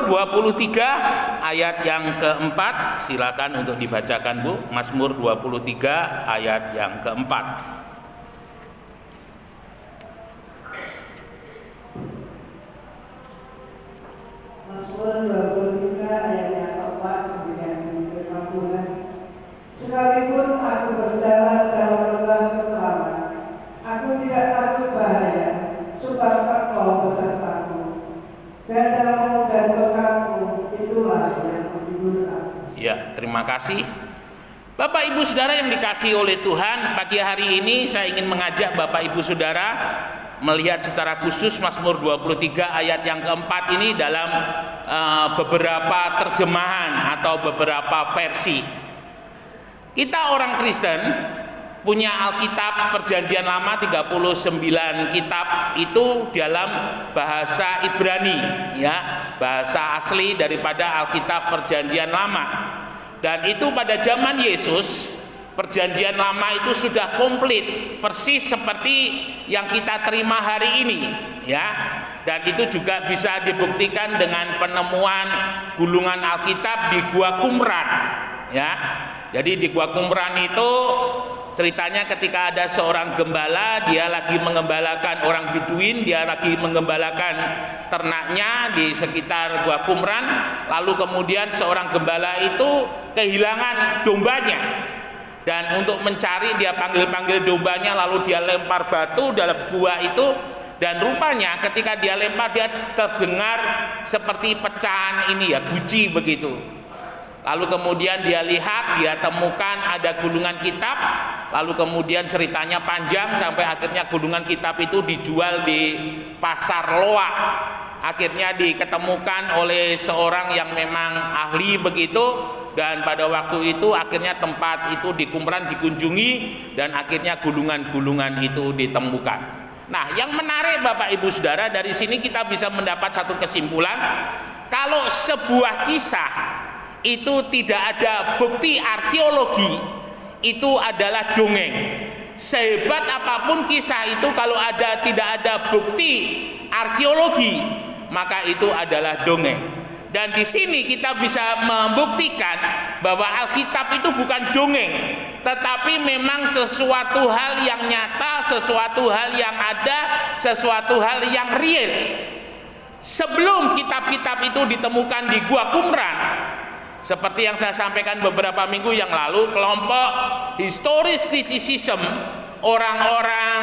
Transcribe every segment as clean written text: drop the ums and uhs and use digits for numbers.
Mazmur 23 ayat yang keempat, silakan untuk dibacakan Bu. Mazmur 23 ayat yang keempat. Mazmur 23 ayat yang keempat, demikian firman Tuhan. Sekalipun aku berjalan dalam lembah kekelaman, aku tidak takut bahaya, sebab Engkau besertaku. Gadamu dan bekatmu itulah yang menghibur aku. Ya, terima kasih. Bapak Ibu Saudara yang dikasihi oleh Tuhan, pagi hari ini saya ingin mengajak Bapak Ibu Saudara melihat secara khusus Mazmur 23 ayat yang keempat ini dalam beberapa terjemahan atau beberapa versi. Kita orang Kristen punya Alkitab Perjanjian Lama 39 kitab itu dalam bahasa Ibrani, ya, bahasa asli daripada Alkitab Perjanjian Lama. Dan itu pada zaman Yesus Perjanjian Lama itu sudah komplit persis seperti yang kita terima hari ini, ya. Dan itu juga bisa dibuktikan dengan penemuan gulungan Alkitab di Gua Qumran, ya. Jadi di Gua Qumran itu ceritanya ketika ada seorang gembala, dia lagi mengembalakan orang Beduin, dia lagi mengembalakan ternaknya di sekitar Gua Qumran, lalu kemudian seorang gembala itu kehilangan dombanya. Dan untuk mencari dia panggil-panggil dombanya, lalu dia lempar batu dalam gua itu, dan rupanya ketika dia lempar dia terdengar seperti pecahan ini ya, guci begitu. Lalu kemudian dia lihat, dia temukan ada gulungan kitab, lalu kemudian ceritanya panjang sampai akhirnya gulungan kitab itu dijual di pasar loak. Akhirnya diketemukan oleh seorang yang memang ahli begitu, dan pada waktu itu akhirnya tempat itu di Qumran dikunjungi dan akhirnya gulungan-gulungan itu ditemukan. Nah, yang menarik Bapak Ibu Saudara, dari sini kita bisa mendapat satu kesimpulan, kalau sebuah kisah itu tidak ada bukti arkeologi, itu adalah dongeng. Sehebat apapun kisah itu, kalau tidak ada bukti arkeologi, maka itu adalah dongeng. Dan di sini kita bisa membuktikan bahwa Alkitab itu bukan dongeng, tetapi memang sesuatu hal yang nyata, sesuatu hal yang ada, sesuatu hal yang real. Sebelum kitab-kitab itu ditemukan di Gua Qumran, seperti yang saya sampaikan beberapa minggu yang lalu, kelompok historis kritisisme, orang-orang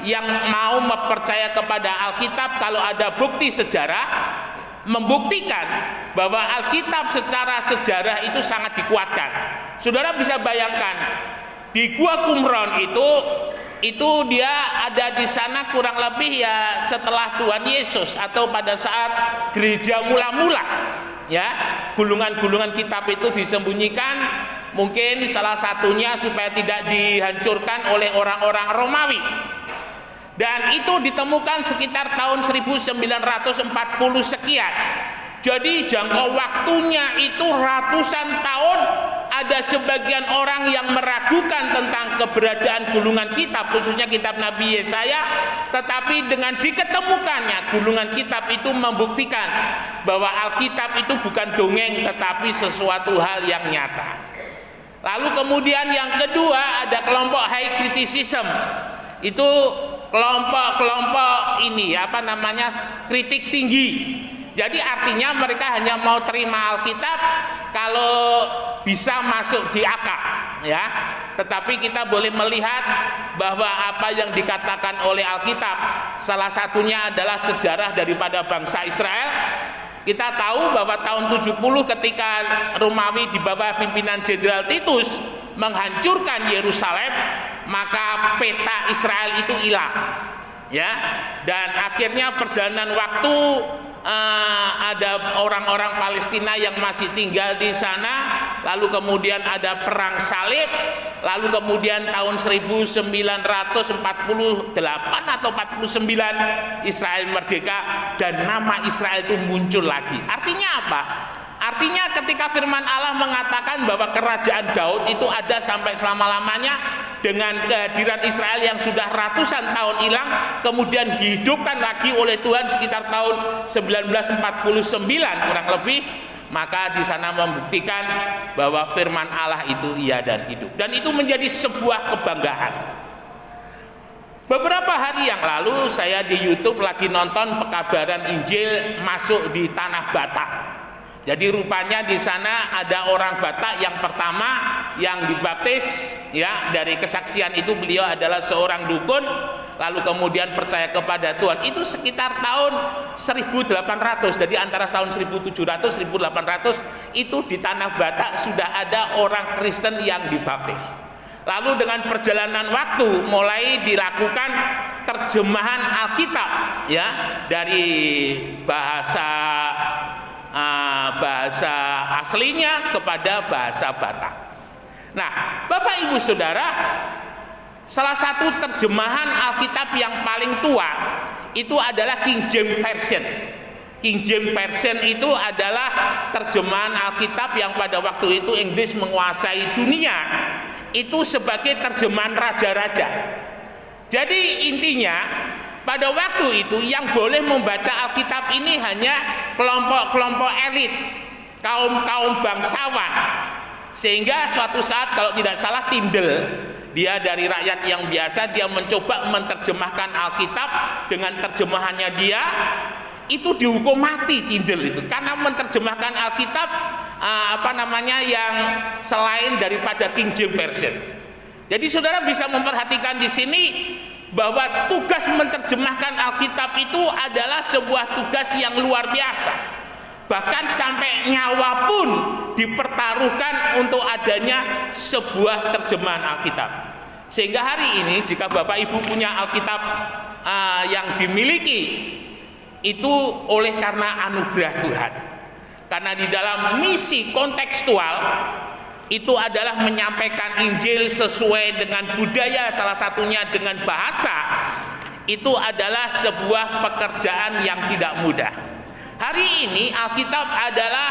yang mau mempercaya kepada Alkitab kalau ada bukti sejarah, membuktikan bahwa Alkitab secara sejarah itu sangat dikuatkan. Saudara bisa bayangkan, di Gua Qumran itu dia ada di sana kurang lebih ya setelah Tuhan Yesus, atau pada saat gereja mula-mula, ya. Gulungan-gulungan kitab itu disembunyikan, mungkin salah satunya supaya tidak dihancurkan oleh orang-orang Romawi. Dan itu ditemukan sekitar tahun 1940 sekian. Jadi jangka waktunya itu ratusan tahun. Ada sebagian orang yang meragukan tentang keberadaan gulungan kitab, khususnya kitab Nabi Yesaya. Tetapi dengan diketemukannya gulungan kitab itu membuktikan bahwa Alkitab itu bukan dongeng, tetapi sesuatu hal yang nyata. Lalu kemudian yang kedua ada kelompok high criticism. Itu kelompok ini kritik tinggi. Jadi artinya mereka hanya mau terima Alkitab kalau bisa masuk di akal, ya. Tetapi kita boleh melihat bahwa apa yang dikatakan oleh Alkitab, salah satunya adalah sejarah daripada bangsa Israel. Kita tahu bahwa tahun 70 ketika Romawi di bawah pimpinan Jenderal Titus menghancurkan Yerusalem, maka peta Israel itu hilang, ya. Dan akhirnya perjalanan waktu, ada orang-orang Palestina yang masih tinggal di sana, lalu kemudian ada perang salib, lalu kemudian tahun 1948 atau 49 Israel merdeka dan nama Israel itu muncul lagi. Artinya apa? Artinya ketika firman Allah mengatakan bahwa kerajaan Daud itu ada sampai selama-lamanya, dengan kehadiran Israel yang sudah ratusan tahun hilang kemudian dihidupkan lagi oleh Tuhan sekitar tahun 1949 kurang lebih, maka di sana membuktikan bahwa firman Allah itu iya dan hidup, dan itu menjadi sebuah kebanggaan. Beberapa hari yang lalu saya di YouTube lagi nonton pekabaran Injil masuk di tanah Batak. Jadi rupanya di sana ada orang Batak yang pertama yang dibaptis, ya, dari kesaksian itu beliau adalah seorang dukun, lalu kemudian percaya kepada Tuhan. Itu sekitar tahun 1800. Jadi antara tahun 1700 1800 itu di tanah Batak sudah ada orang Kristen yang dibaptis. Lalu dengan perjalanan waktu mulai dilakukan terjemahan Alkitab, ya, dari bahasa aslinya kepada bahasa Batak. Nah, Bapak Ibu Saudara, salah satu terjemahan Alkitab yang paling tua itu adalah King James Version. King James Version itu adalah terjemahan Alkitab yang pada waktu itu Inggris menguasai dunia. Itu sebagai terjemahan raja-raja. Jadi intinya pada waktu itu yang boleh membaca Alkitab ini hanya kelompok-kelompok elit, kaum-kaum bangsawan. Sehingga suatu saat kalau tidak salah Tyndale, dia dari rakyat yang biasa, dia mencoba menerjemahkan Alkitab dengan terjemahannya dia, itu dihukum mati Tyndale itu karena menerjemahkan Alkitab yang selain daripada King James Version. Jadi saudara bisa memperhatikan di sini bahwa tugas menerjemahkan Alkitab itu adalah sebuah tugas yang luar biasa. Bahkan sampai nyawa pun dipertaruhkan untuk adanya sebuah terjemahan Alkitab. Sehingga hari ini jika Bapak Ibu punya Alkitab yang dimiliki, itu oleh karena anugerah Tuhan. Karena di dalam misi kontekstual itu adalah menyampaikan Injil sesuai dengan budaya, salah satunya dengan bahasa. Itu adalah sebuah pekerjaan yang tidak mudah. Hari ini Alkitab adalah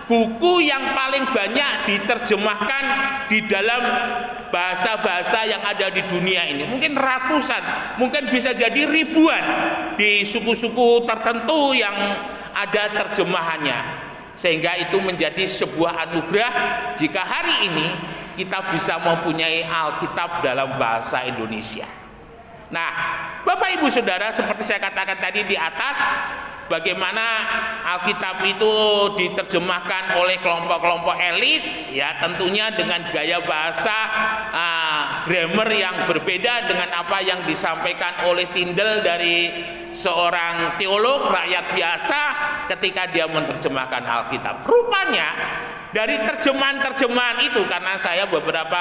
buku yang paling banyak diterjemahkan di dalam bahasa-bahasa yang ada di dunia ini. Mungkin ratusan, mungkin bisa jadi ribuan di suku-suku tertentu yang ada terjemahannya. Sehingga itu menjadi sebuah anugerah jika hari ini kita bisa mempunyai Alkitab dalam bahasa Indonesia. Nah, Bapak Ibu Saudara, seperti saya katakan tadi di atas, bagaimana Alkitab itu diterjemahkan oleh kelompok-kelompok elit, ya tentunya dengan gaya bahasa grammar yang berbeda dengan apa yang disampaikan oleh Tyndale dari seorang teolog rakyat biasa ketika dia menerjemahkan Alkitab. Rupanya dari terjemahan-terjemahan itu, karena saya beberapa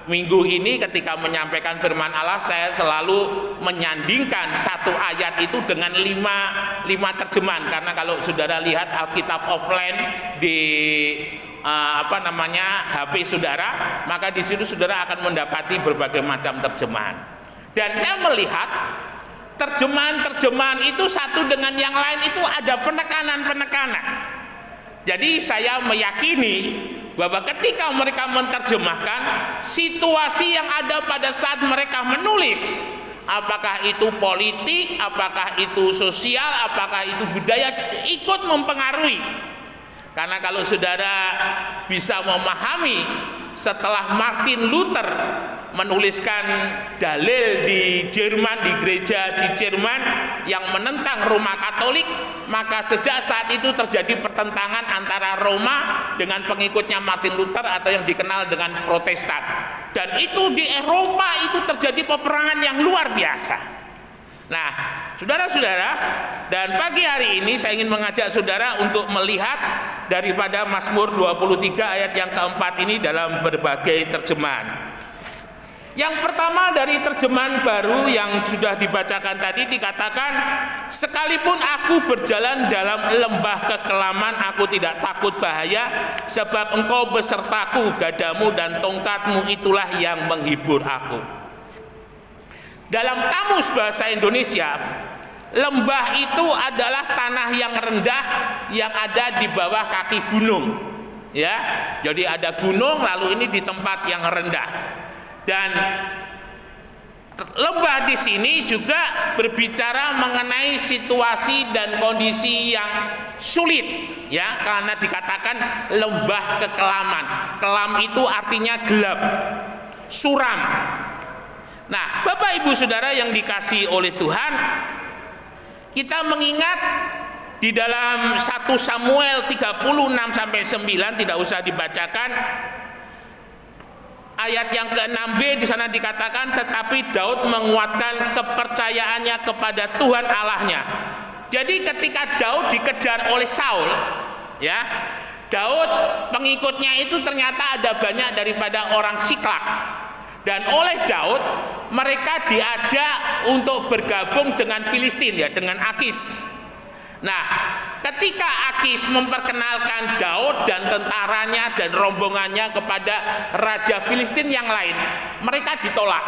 minggu ini ketika menyampaikan firman Allah, saya selalu menyandingkan satu ayat itu dengan lima terjemahan. Karena kalau saudara lihat Alkitab offline di HP saudara, maka di situ saudara akan mendapati berbagai macam terjemahan. Dan saya melihat terjemahan-terjemahan itu satu dengan yang lain itu ada penekanan-penekanan. Jadi saya meyakini bahwa ketika mereka menerjemahkan, situasi yang ada pada saat mereka menulis, apakah itu politik, apakah itu sosial, apakah itu budaya, ikut mempengaruhi. Karena kalau saudara bisa memahami, setelah Martin Luther menuliskan dalil di Jerman, di gereja di Jerman yang menentang Roma Katolik, maka sejak saat itu terjadi pertentangan antara Roma dengan pengikutnya Martin Luther atau yang dikenal dengan Protestan. Dan itu di Eropa itu terjadi peperangan yang luar biasa. Nah, saudara-saudara, dan pagi hari ini saya ingin mengajak saudara untuk melihat daripada Mazmur 23 ayat yang keempat ini dalam berbagai terjemahan. Yang pertama dari terjemahan baru yang sudah dibacakan tadi dikatakan, sekalipun aku berjalan dalam lembah kekelaman, aku tidak takut bahaya, sebab engkau besertaku, gadamu dan tongkatmu itulah yang menghibur aku. Dalam kamus bahasa Indonesia, lembah itu adalah tanah yang rendah yang ada di bawah kaki gunung. Ya, jadi ada gunung lalu ini di tempat yang rendah. Dan lembah di sini juga berbicara mengenai situasi dan kondisi yang sulit, ya, karena dikatakan lembah kekelaman. Kelam itu artinya gelap, suram. Nah, Bapak Ibu Saudara yang dikasihi oleh Tuhan, kita mengingat di dalam 1 Samuel 36 sampai 9, tidak usah dibacakan. Ayat yang ke-6b di sana dikatakan, tetapi Daud menguatkan kepercayaannya kepada Tuhan Allahnya. Jadi ketika Daud dikejar oleh Saul, ya, Daud pengikutnya itu ternyata ada banyak daripada orang Siklak. Dan oleh Daud mereka diajak untuk bergabung dengan Filistin, ya, dengan Akis. Nah, ketika Akis memperkenalkan Daud dan tentaranya dan rombongannya kepada raja Filistin yang lain, mereka ditolak.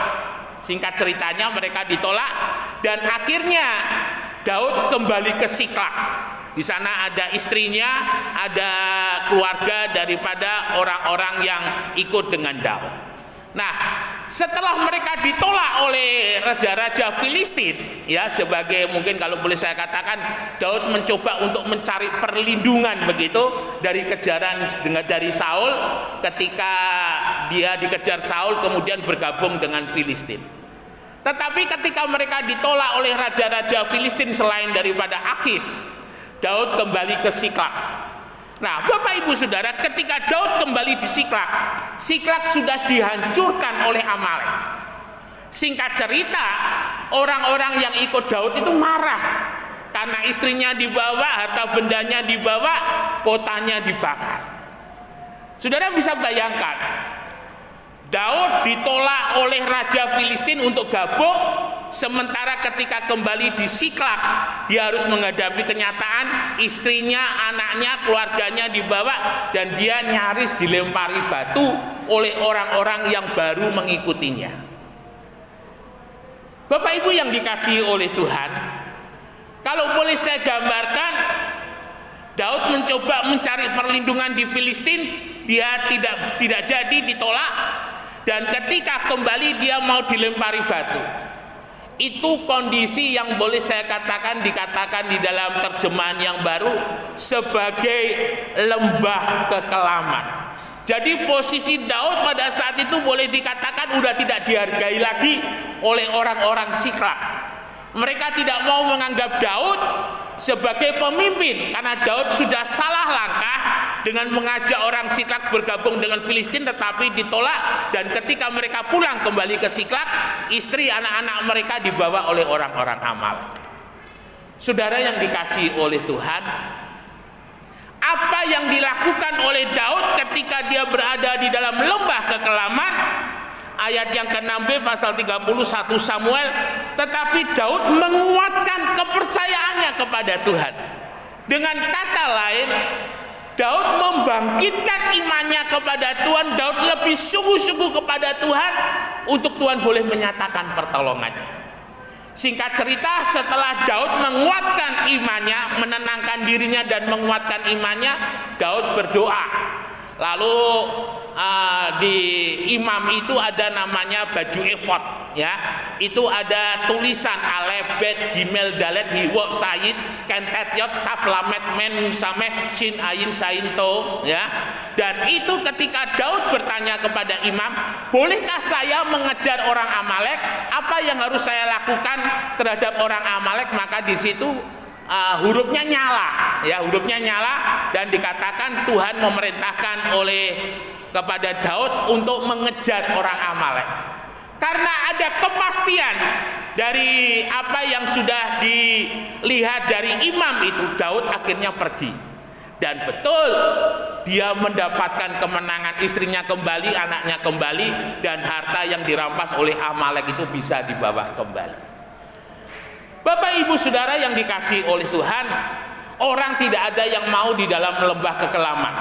Singkat ceritanya mereka ditolak dan akhirnya Daud kembali ke Siklak. Di sana ada istrinya, ada keluarga daripada orang-orang yang ikut dengan Daud. Nah, setelah mereka ditolak oleh raja-raja Filistin, ya, sebagai mungkin kalau boleh saya katakan, Daud mencoba untuk mencari perlindungan begitu dari kejaran dari Saul. Ketika dia dikejar Saul, kemudian bergabung dengan Filistin. Tetapi ketika mereka ditolak oleh raja-raja Filistin selain daripada Akis, Daud kembali ke Siklak. Nah, Bapak Ibu Saudara, ketika Daud kembali di Siklak, Siklak sudah dihancurkan oleh Amalek. Singkat cerita, orang-orang yang ikut Daud itu marah karena istrinya dibawa, harta bendanya dibawa, kotanya dibakar. Saudara bisa bayangkan, Daud ditolak oleh raja Filistin untuk gabung, sementara ketika kembali di Siklak, dia harus menghadapi kenyataan istrinya, anaknya, keluarganya dibawa, dan dia nyaris dilempari batu oleh orang-orang yang baru mengikutinya. Bapak Ibu yang dikasihi oleh Tuhan, kalau boleh saya gambarkan, Daud mencoba mencari perlindungan di Filistin, dia tidak jadi, ditolak, dan ketika kembali dia mau dilempari batu. Itu kondisi yang boleh saya katakan dikatakan di dalam terjemahan yang baru sebagai lembah kekelaman. Jadi posisi Daud pada saat itu boleh dikatakan sudah tidak dihargai lagi oleh orang-orang Siklak. Mereka tidak mau menganggap Daud sebagai pemimpin karena Daud sudah salah langkah dengan mengajak orang Siklak bergabung dengan Filistin, tetapi ditolak, dan ketika mereka pulang kembali ke Siklak, istri anak-anak mereka dibawa oleh orang-orang Amalek. Saudara yang dikasihi oleh Tuhan, apa yang dilakukan oleh Daud ketika dia berada di dalam lembah kekelaman? Ayat yang ke-6b pasal 31 Samuel, tetapi Daud menguatkan kepercayaannya kepada Tuhan. Dengan kata lain, Daud membangkitkan imannya kepada Tuhan. Daud lebih sungguh-sungguh kepada Tuhan untuk Tuhan boleh menyatakan pertolongannya. Singkat cerita, setelah Daud menguatkan imannya, menenangkan dirinya dan menguatkan imannya, Daud berdoa. Lalu di imam itu ada namanya baju efod, ya. Itu ada tulisan alef bet gimel dalet hiwo sayid kentet yot kaf lamet men sameh sin ayin sain to, ya. Dan itu ketika Daud bertanya kepada imam, bolehkah saya mengejar orang Amalek? Apa yang harus saya lakukan terhadap orang Amalek? Maka di situ hurufnya nyala, ya, hurufnya nyala, dan dikatakan Tuhan memerintahkan kepada Daud untuk mengejar orang Amalek. Karena ada kepastian dari apa yang sudah dilihat dari imam itu, Daud akhirnya pergi. Dan betul, dia mendapatkan kemenangan, istrinya kembali, anaknya kembali, dan harta yang dirampas oleh Amalek itu bisa dibawa kembali. Bapak Ibu Saudara yang dikasihi oleh Tuhan, orang tidak ada yang mau di dalam lembah kekelaman.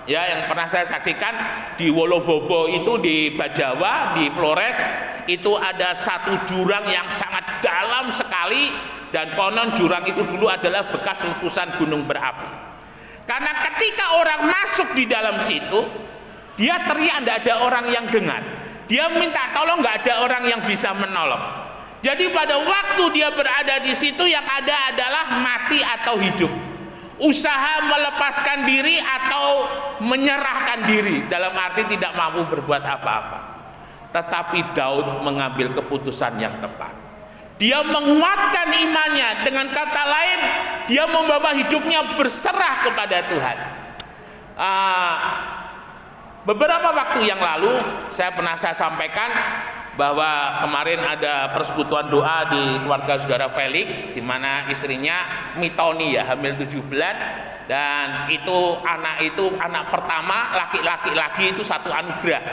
Ya, yang pernah saya saksikan di Wolobobo itu di Bajawa, di Flores, itu ada satu jurang yang sangat dalam sekali, dan konon jurang itu dulu adalah bekas letusan gunung berapi. Karena ketika orang masuk di dalam situ, dia teriak, tidak ada orang yang dengar. Dia minta tolong, nggak ada orang yang bisa menolong. Jadi pada waktu dia berada di situ, yang ada adalah mati atau hidup. Usaha melepaskan diri atau menyerahkan diri, dalam arti tidak mampu berbuat apa-apa. Tetapi Daud mengambil keputusan yang tepat. Dia menguatkan imannya, dengan kata lain dia membawa hidupnya berserah kepada Tuhan. Beberapa waktu yang lalu saya sampaikan bahwa kemarin ada persekutuan doa di keluarga saudara Felix, di mana istrinya Mitoni ya, hamil 7 bulan, dan itu anak pertama laki-laki itu satu anugerah.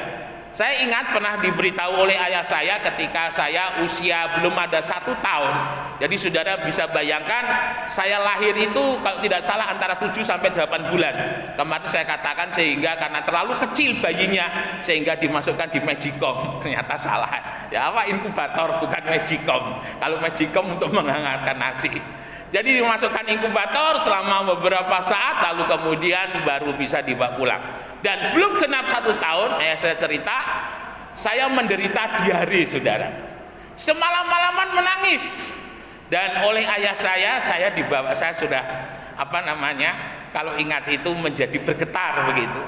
Saya ingat pernah diberitahu oleh ayah saya ketika saya usia belum ada 1 tahun. Jadi saudara bisa bayangkan, saya lahir itu kalau tidak salah antara 7 sampai 8 bulan. Kemarin saya katakan sehingga karena terlalu kecil bayinya sehingga dimasukkan di Magicom. Ternyata salah. Ya apa, inkubator bukan Magicom. Kalau Magicom untuk menghangatkan nasi. Jadi dimasukkan inkubator selama beberapa saat, lalu kemudian baru bisa dibawa pulang. Dan belum genap 1 tahun, ayah saya cerita, saya menderita diare, saudara. Semalam-malaman menangis. Dan oleh ayah saya dibawa, saya sudah kalau ingat itu menjadi bergetar begitu.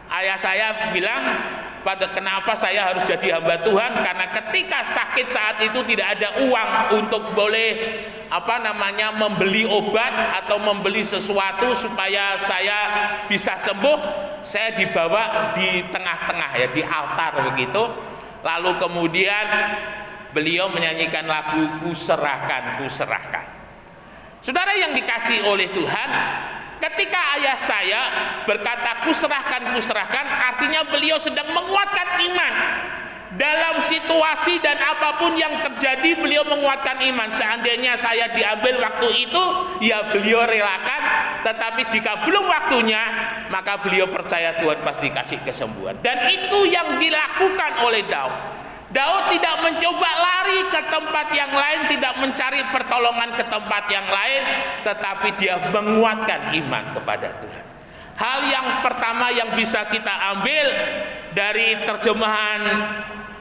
Ayah saya bilang, kenapa saya harus jadi hamba Tuhan? Karena ketika sakit saat itu tidak ada uang untuk boleh membeli obat atau membeli sesuatu supaya saya bisa sembuh. Saya dibawa di tengah-tengah ya, di altar begitu. Lalu kemudian beliau menyanyikan lagu Ku Serahkan, Ku Serahkan. Saudara yang dikasihi oleh Tuhan, ketika ayah saya berkata ku serahkan, artinya beliau sedang menguatkan iman. Dalam situasi dan apapun yang terjadi, beliau menguatkan iman. Seandainya saya diambil waktu itu, ya beliau relakan. Tetapi jika belum waktunya, maka beliau percaya Tuhan pasti kasih kesembuhan. Dan itu yang dilakukan oleh Daud. Daud tidak mencoba lari ke tempat yang lain, tidak mencari pertolongan ke tempat yang lain, tetapi dia menguatkan iman kepada Tuhan. Hal yang pertama yang bisa kita ambil dari terjemahan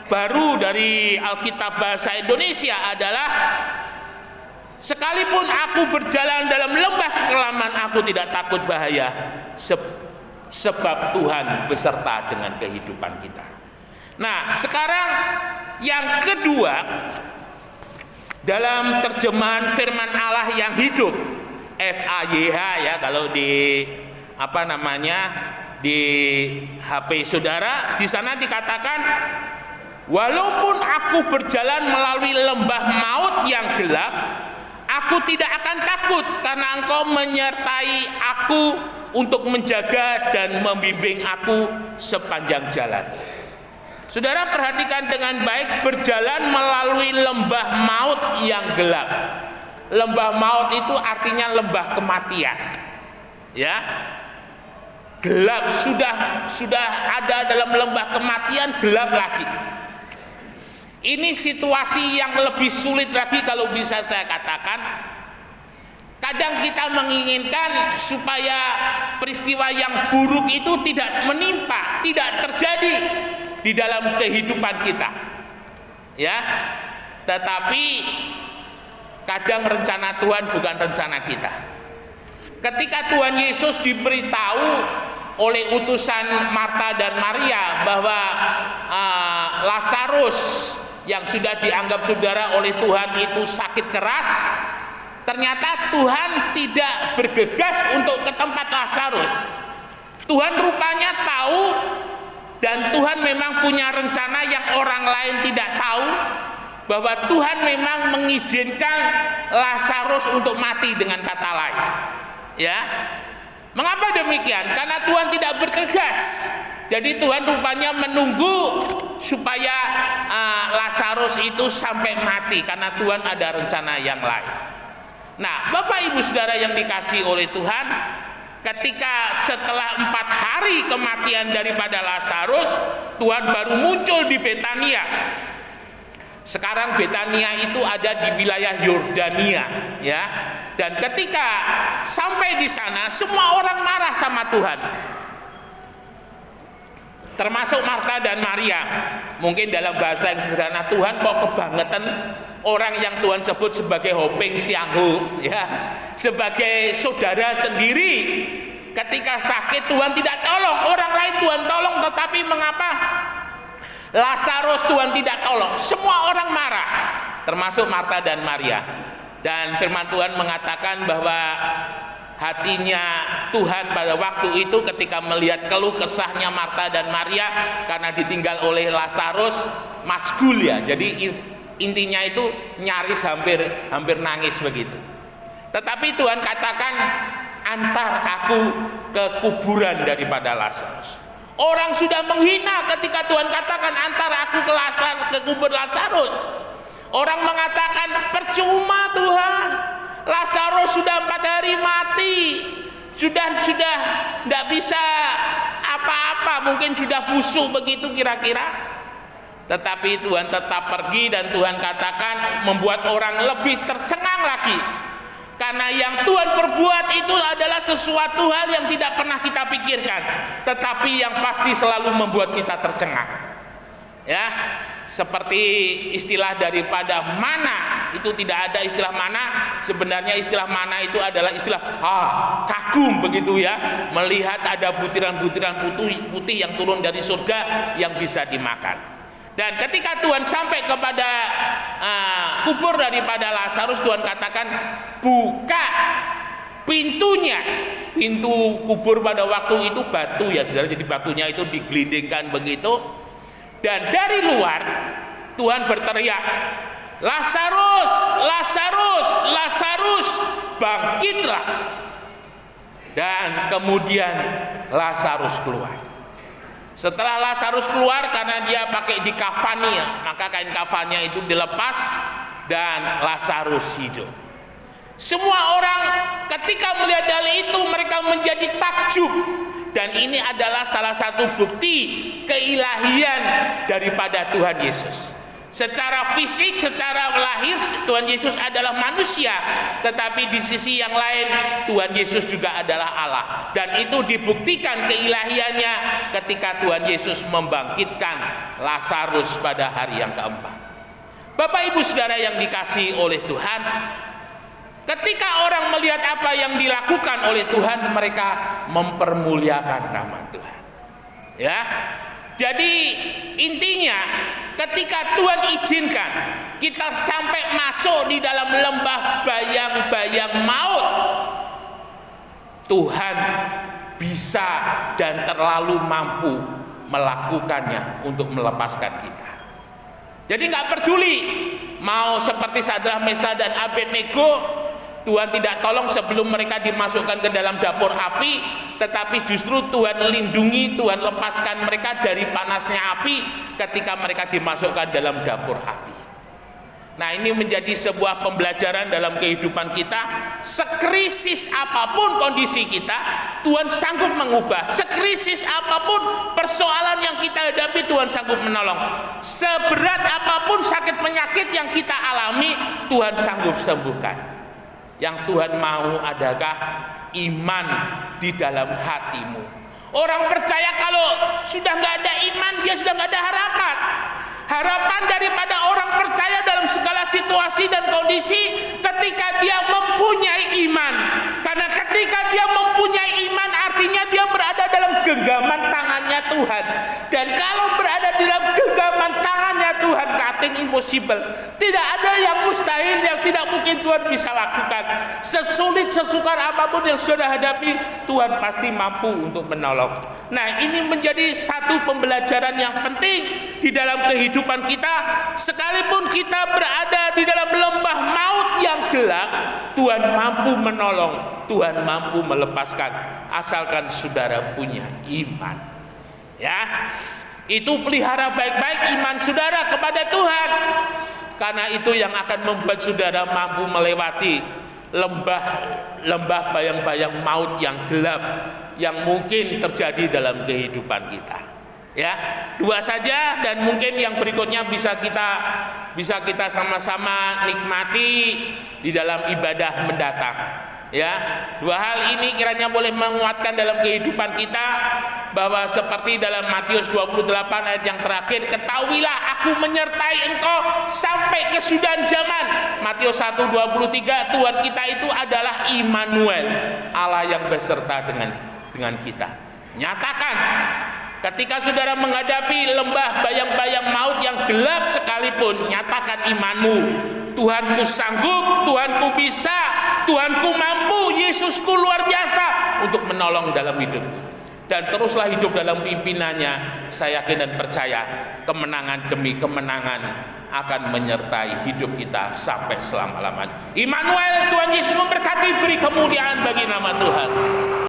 baru dari Alkitab bahasa Indonesia adalah, sekalipun aku berjalan dalam lembah kekelaman, aku tidak takut bahaya, sebab Tuhan beserta dengan kehidupan kita. Nah, sekarang yang kedua, dalam terjemahan firman Allah yang hidup, FAYH ya, kalau di di HP saudara, di sana dikatakan, walaupun aku berjalan melalui lembah maut yang gelap, aku tidak akan takut, karena Engkau menyertai aku untuk menjaga dan membimbing aku sepanjang jalan. Saudara perhatikan dengan baik, berjalan melalui lembah maut yang gelap. Lembah maut itu artinya lembah kematian. Ya. Gelap, sudah ada dalam lembah kematian, gelap lagi. Ini situasi yang lebih sulit lagi kalau bisa saya katakan. Kadang kita menginginkan supaya peristiwa yang buruk itu tidak menimpa, tidak terjadi di dalam kehidupan kita, ya. Tetapi kadang rencana Tuhan bukan rencana kita. Ketika Tuhan Yesus diberitahu oleh utusan Marta dan Maria bahwa Lazarus yang sudah dianggap saudara oleh Tuhan itu sakit keras, ternyata Tuhan tidak bergegas untuk ke tempat Lazarus. Tuhan rupanya tahu, dan Tuhan memang punya rencana yang orang lain tidak tahu, bahwa Tuhan memang mengizinkan Lazarus untuk mati, dengan kata lain. Ya. Mengapa demikian? Karena Tuhan tidak bergegas. Jadi Tuhan rupanya menunggu supaya Lazarus itu sampai mati, karena Tuhan ada rencana yang lain. Nah, Bapak Ibu Saudara yang dikasihi oleh Tuhan, ketika setelah 4 hari kematian daripada Lazarus, Tuhan baru muncul di Betania. Sekarang Betania itu ada di wilayah Yordania, ya. Dan ketika sampai di sana, semua orang marah sama Tuhan. termasuk Marta dan Maria. Mungkin dalam bahasa yang sederhana, Tuhan kok kebangetan orang yang Tuhan sebut sebagai hoping sianghu, ya, sebagai saudara sendiri. Ketika sakit Tuhan tidak tolong, orang lain Tuhan tolong, tetapi mengapa Lazarus Tuhan tidak tolong? Semua orang marah, termasuk Marta dan Maria. Dan firman Tuhan mengatakan bahwa hatinya Tuhan pada waktu itu ketika melihat keluh kesahnya Marta dan Maria karena ditinggal oleh Lazarus, masgul ya. Jadi intinya itu nyaris hampir nangis begitu. Tetapi Tuhan katakan, antar aku ke kuburan daripada Lazarus. Orang sudah menghina ketika Tuhan katakan antar aku ke kubur Lazarus. Orang mengatakan, percuma Tuhan, Lazarus sudah 4 hari mati, sudah tidak bisa apa-apa, mungkin sudah busuk begitu kira-kira. Tetapi Tuhan tetap pergi dan Tuhan katakan membuat orang lebih tercengang lagi. Karena yang Tuhan perbuat itu adalah sesuatu hal yang tidak pernah kita pikirkan, tetapi yang pasti selalu membuat kita tercengang. Ya, seperti istilah daripada mana, itu tidak ada istilah mana. Sebenarnya istilah mana itu adalah istilah kagum begitu ya, melihat ada butiran-butiran putih yang turun dari surga yang bisa dimakan. Dan ketika Tuhan sampai kepada kubur daripada Lazarus, Tuhan katakan, buka pintunya. Pintu kubur pada waktu itu batu ya saudara, jadi batunya itu digelindingkan begitu. Dan dari luar Tuhan berteriak, Lazarus, Lazarus, Lazarus, bangkitlah. Dan kemudian Lazarus keluar. Setelah Lazarus keluar, karena dia pakai dikafani ya, maka kain kafannya itu dilepas dan Lazarus hidup. Semua orang ketika melihat hal itu mereka menjadi takjub. Dan ini adalah salah satu bukti keilahian daripada Tuhan Yesus. Secara fisik, secara lahir Tuhan Yesus adalah manusia, tetapi di sisi yang lain Tuhan Yesus juga adalah Allah. Dan itu dibuktikan keilahiannya ketika Tuhan Yesus membangkitkan Lazarus pada hari yang keempat. Bapak Ibu Saudara yang dikasihi oleh Tuhan, ketika orang melihat apa yang dilakukan oleh Tuhan, mereka mempermuliakan nama Tuhan. Ya. Jadi intinya ketika Tuhan izinkan kita sampai masuk di dalam lembah bayang-bayang maut, Tuhan bisa dan terlalu mampu melakukannya untuk melepaskan kita. Jadi nggak peduli mau seperti Sadrak, Mesah dan Abednego, Tuhan tidak tolong sebelum mereka dimasukkan ke dalam dapur api, tetapi justru Tuhan lindungi, Tuhan lepaskan mereka dari panasnya api ketika mereka dimasukkan dalam dapur api. Nah, ini menjadi sebuah pembelajaran dalam kehidupan kita. Sekrisis apapun kondisi kita, Tuhan sanggup mengubah. Sekrisis apapun persoalan yang kita hadapi, Tuhan sanggup menolong. Seberat apapun sakit penyakit yang kita alami, Tuhan sanggup sembuhkan. Yang Tuhan mau adalah iman di dalam hatimu. Orang percaya kalau sudah nggak ada iman, dia sudah nggak ada harapan. Harapan daripada orang percaya dalam segala situasi dan kondisi ketika dia mempunyai iman. Karena ketika dia mempunyai iman artinya dia berada dalam genggaman tangannya Tuhan. Dan kalau berada di dalam genggaman tangannya Tuhan, nothing impossible. Tidak ada yang mustahil yang tidak mungkin Tuhan bisa lakukan. Sesulit sesukar apapun yang saudara hadapi, Tuhan pasti mampu untuk menolong. Nah, ini menjadi satu pembelajaran yang penting di dalam kehidupan kita. Sekalipun kita berada di dalam lembah maut yang gelap, Tuhan mampu menolong, Tuhan mampu melepaskan, asalkan saudara punya iman. Ya, itu pelihara baik-baik iman saudara kepada Tuhan, karena itu yang akan membuat saudara mampu melewati lembah bayang-bayang maut yang gelap yang mungkin terjadi dalam kehidupan kita. Ya, 2 saja, dan mungkin yang berikutnya bisa kita sama-sama nikmati di dalam ibadah mendatang. Ya, 2 hal ini kiranya boleh menguatkan dalam kehidupan kita bahwa seperti dalam Matius 28 ayat yang terakhir, ketahuilah aku menyertai engkau sampai kesudahan zaman. Matius 1:23, Tuhan kita itu adalah Immanuel, Allah yang beserta dengan kita. Nyatakan ketika saudara menghadapi lembah bayang-bayang maut yang gelap sekalipun, nyatakan imanmu. Tuhanku sanggup, Tuhanku bisa, Tuhanku mampu, Yesusku luar biasa untuk menolong dalam hidup. Dan teruslah hidup dalam pimpinannya. Saya yakin dan percaya kemenangan demi kemenangan akan menyertai hidup kita sampai selama-lamanya. Immanuel, Tuhan Yesus memberkati, beri kemuliaan bagi nama Tuhan.